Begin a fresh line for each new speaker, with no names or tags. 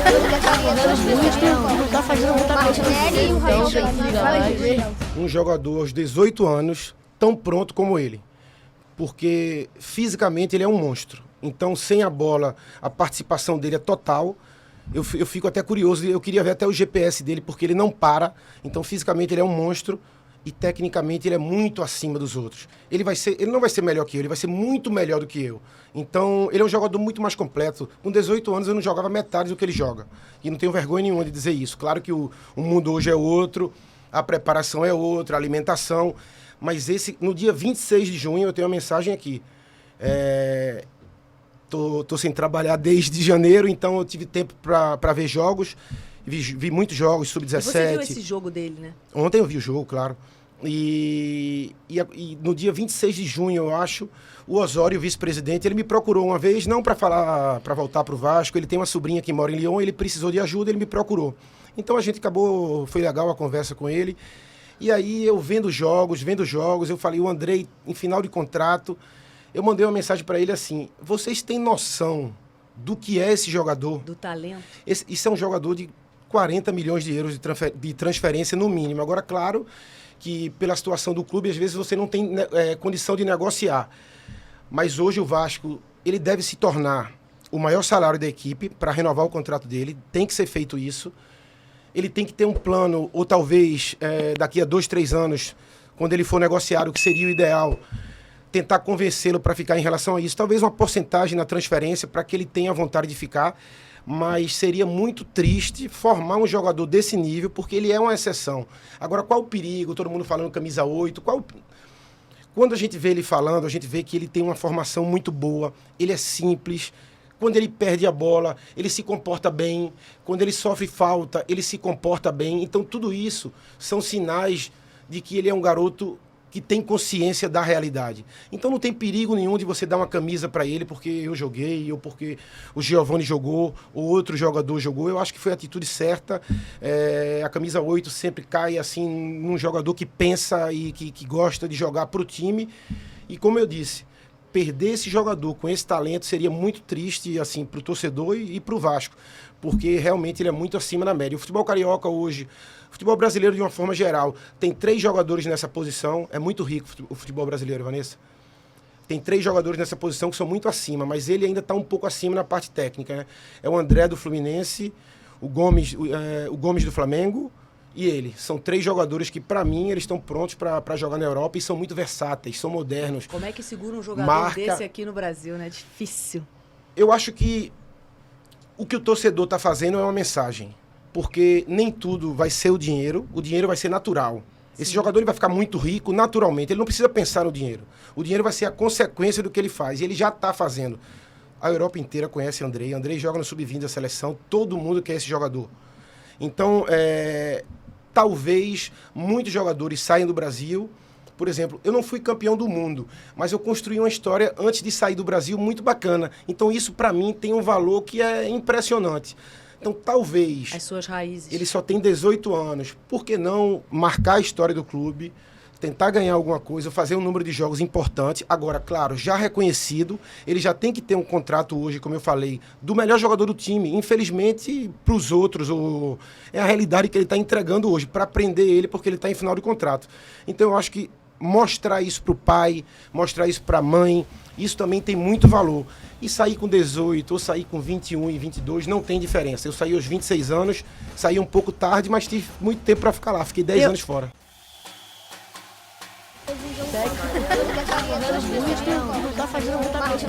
Não tá fazendo muita coisa.
Um jogador aos 18 anos tão pronto como ele. Porque fisicamente ele é um monstro. Então, sem a bola, a participação dele é total. Eu fico até curioso, eu queria ver até o GPS dele, porque ele não para. Então, fisicamente ele é um monstro e tecnicamente ele é muito acima dos outros. Ele não vai ser melhor que eu, ele vai ser muito melhor do que eu. Então, ele é um jogador muito mais completo. Com 18 anos eu não jogava metade do que ele joga. E não tenho vergonha nenhuma de dizer isso. Claro que o mundo hoje é outro, a preparação é outra, a alimentação. Mas no dia 26 de junho eu tenho uma mensagem aqui. Tô sem trabalhar desde janeiro, então eu tive tempo para ver jogos. Vi muitos jogos, sub-17.
E você viu esse jogo dele, né?
Ontem eu vi o jogo, claro. E no dia 26 de junho, eu acho, o Osório, o vice-presidente, ele me procurou uma vez, não para voltar para o Vasco. Ele tem uma sobrinha que mora em Lyon, ele precisou de ajuda, ele me procurou. Então a gente foi legal a conversa com ele. E aí eu vendo jogos, eu falei, o Andrei, em final de contrato, eu mandei uma mensagem para ele assim: vocês têm noção do que é esse jogador?
Do talento?
Isso é um jogador de 40 milhões de euros de transferência no mínimo. Agora, claro que pela situação do clube, às vezes você não tem condição de negociar. Mas hoje o Vasco, ele deve se tornar o maior salário da equipe para renovar o contrato dele. Tem que ser feito isso. Ele tem que ter um plano, ou talvez daqui a 2, 3 anos, quando ele for negociar, o que seria o ideal, tentar convencê-lo para ficar em relação a isso. Talvez uma porcentagem na transferência para que ele tenha vontade de ficar. Mas seria muito triste formar um jogador desse nível, porque ele é uma exceção. Agora, qual o perigo? Todo mundo falando camisa 8. Quando a gente vê ele falando, a gente vê que ele tem uma formação muito boa, ele é simples. Quando ele perde a bola, ele se comporta bem. Quando ele sofre falta, ele se comporta bem. Então, tudo isso são sinais de que ele é um garoto que tem consciência da realidade. Então, não tem perigo nenhum de você dar uma camisa para ele porque eu joguei, ou porque o Giovani jogou, ou outro jogador jogou. Eu acho que foi a atitude certa. A camisa 8 sempre cai assim num jogador que pensa e que gosta de jogar para o time. E, como eu disse, perder esse jogador com esse talento seria muito triste assim, para o torcedor e para o Vasco, porque realmente ele é muito acima da média. O futebol carioca hoje, o futebol brasileiro de uma forma geral, tem 3 jogadores nessa posição. É muito rico o futebol brasileiro, Vanessa. Tem 3 jogadores nessa posição que são muito acima, mas ele ainda está um pouco acima na parte técnica, né? É o André do Fluminense, o Gomes do Flamengo e ele. São 3 jogadores que, para mim, eles estão prontos para jogar na Europa e são muito versáteis, são modernos.
Como é que segura um jogador desse aqui no Brasil, né? Difícil.
Eu acho que o que o torcedor está fazendo é uma mensagem, porque nem tudo vai ser o dinheiro vai ser natural. Sim. Esse jogador ele vai ficar muito rico naturalmente, ele não precisa pensar no dinheiro. O dinheiro vai ser a consequência do que ele faz, e ele já está fazendo. A Europa inteira conhece Andrei joga no sub-20 da seleção, todo mundo quer esse jogador. Então, talvez muitos jogadores saiam do Brasil. Por exemplo, eu não fui campeão do mundo, mas eu construí uma história antes de sair do Brasil muito bacana. Então isso, para mim, tem um valor que é impressionante. Então, talvez...
As suas raízes.
Ele só tem 18 anos. Por que não marcar a história do clube, tentar ganhar alguma coisa, fazer um número de jogos importante? Agora, claro, já reconhecido, ele já tem que ter um contrato hoje, como eu falei, do melhor jogador do time. Infelizmente, para os outros, é a realidade que ele está entregando hoje, para prender ele, porque ele está em final de contrato. Então, eu acho que mostrar isso para o pai, mostrar isso para a mãe, isso também tem muito valor. E sair com 18 ou sair com 21 e 22 não tem diferença. Eu saí aos 26 anos, saí um pouco tarde, mas tive muito tempo para ficar lá. Fiquei 10 anos fora.
Não tá fazendo muita coisa.